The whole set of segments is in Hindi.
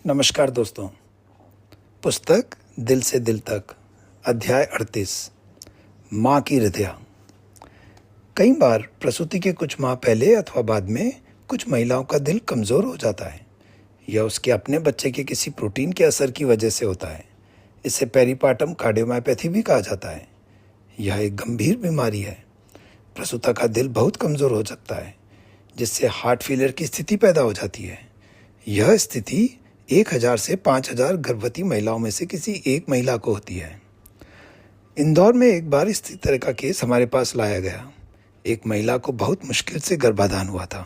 नमस्कार दोस्तों। पुस्तक दिल से दिल तक, अध्याय 38, माँ की हृदय। कई बार प्रसूति के कुछ माह पहले अथवा बाद में कुछ महिलाओं का दिल कमज़ोर हो जाता है। यह उसके अपने बच्चे के किसी प्रोटीन के असर की वजह से होता है। इसे पेरीपार्टम कार्डियोमायोपैथी भी कहा जाता है। यह एक गंभीर बीमारी है। प्रसूता का दिल बहुत कमज़ोर हो सकता है, जिससे हार्ट फेलियर की स्थिति पैदा हो जाती है। यह स्थिति 1000 से 5000 गर्भवती महिलाओं में से किसी एक महिला को होती है। इंदौर में एक बार इस तरह का केस हमारे पास लाया गया। एक महिला को बहुत मुश्किल से गर्भाधान हुआ था।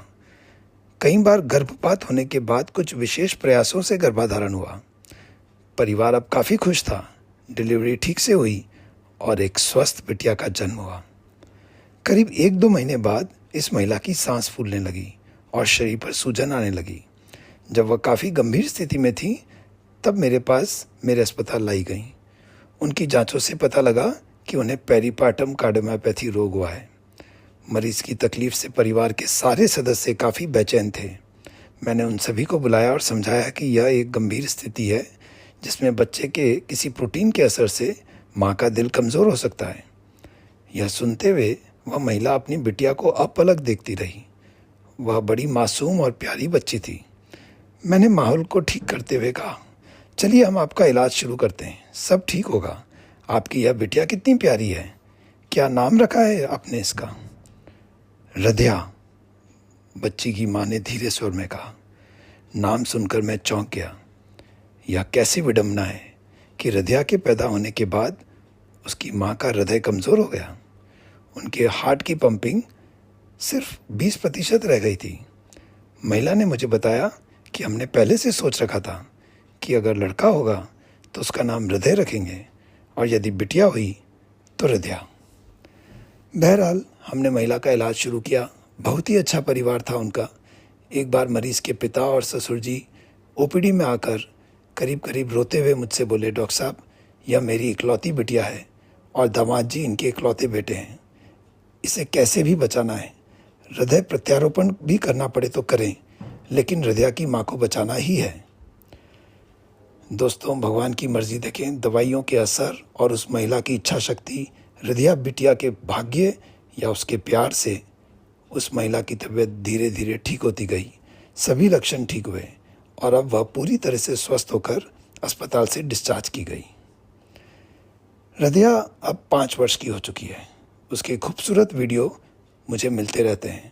कई बार गर्भपात होने के बाद कुछ विशेष प्रयासों से गर्भाधारण हुआ। परिवार अब काफ़ी खुश था। डिलीवरी ठीक से हुई और एक स्वस्थ बिटिया का जन्म हुआ। करीब 1-2 महीने बाद इस महिला की सांस फूलने लगी और शरीर पर सूजन आने लगी। जब वह काफ़ी गंभीर स्थिति में थी, तब मेरे अस्पताल लाई गई। उनकी जांचों से पता लगा कि उन्हें पेरीपार्टम कार्डियोमायोपैथी रोग हुआ है। मरीज की तकलीफ से परिवार के सारे सदस्य काफ़ी बेचैन थे। मैंने उन सभी को बुलाया और समझाया कि यह एक गंभीर स्थिति है, जिसमें बच्चे के किसी प्रोटीन के असर से माँ का दिल कमज़ोर हो सकता है। यह सुनते हुए वह महिला अपनी बिटिया को अपलक देखती रही। वह बड़ी मासूम और प्यारी बच्ची थी। मैंने माहौल को ठीक करते हुए कहा, चलिए हम आपका इलाज शुरू करते हैं, सब ठीक होगा। आपकी यह बिटिया कितनी प्यारी है। क्या नाम रखा है आपने इसका? हृदया, बच्ची की माँ ने धीरे स्वर में कहा। नाम सुनकर मैं चौंक गया। यह कैसी विडंबना है कि हृदया के पैदा होने के बाद उसकी माँ का हृदय कमज़ोर हो गया। उनके हार्ट की पंपिंग सिर्फ 20% रह गई थी। महिला ने मुझे बताया कि हमने पहले से सोच रखा था कि अगर लड़का होगा तो उसका नाम हृदय रखेंगे और यदि बिटिया हुई तो हृदया। बहरहाल हमने महिला का इलाज शुरू किया। बहुत ही अच्छा परिवार था उनका। एक बार मरीज़ के पिता और ससुर जी ओपीडी में आकर करीब करीब रोते हुए मुझसे बोले, डॉक्टर साहब, यह मेरी इकलौती बिटिया है और दामाद जी इनके इकलौते बेटे हैं। इसे कैसे भी बचाना है। हृदय प्रत्यारोपण भी करना पड़े तो करें, लेकिन हृदया की माँ को बचाना ही है। दोस्तों, भगवान की मर्जी देखें। दवाइयों के असर और उस महिला की इच्छा शक्ति, हृदया बिटिया के भाग्य या उसके प्यार से उस महिला की तबीयत धीरे धीरे ठीक होती गई। सभी लक्षण ठीक हुए और अब वह पूरी तरह से स्वस्थ होकर अस्पताल से डिस्चार्ज की गई। हृदया अब 5 वर्ष की हो चुकी है। उसके खूबसूरत वीडियो मुझे मिलते रहते हैं।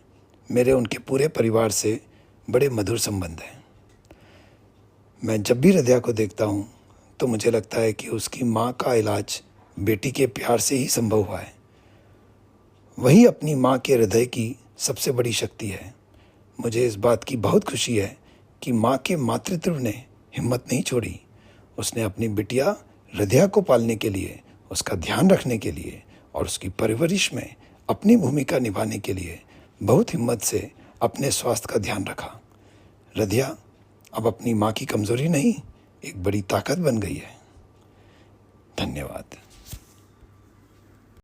मेरे उनके पूरे परिवार से बड़े मधुर संबंध हैं। मैं जब भी हृदया को देखता हूँ तो मुझे लगता है कि उसकी माँ का इलाज बेटी के प्यार से ही संभव हुआ है। वही अपनी माँ के हृदय की सबसे बड़ी शक्ति है। मुझे इस बात की बहुत खुशी है कि माँ के मातृत्व ने हिम्मत नहीं छोड़ी। उसने अपनी बिटिया हृदया को पालने के लिए, उसका ध्यान रखने के लिए और उसकी परवरिश में अपनी भूमिका निभाने के लिए बहुत हिम्मत से अपने स्वास्थ्य का ध्यान रखा। हृदया अब अपनी माँ की कमज़ोरी नहीं, एक बड़ी ताकत बन गई है। धन्यवाद।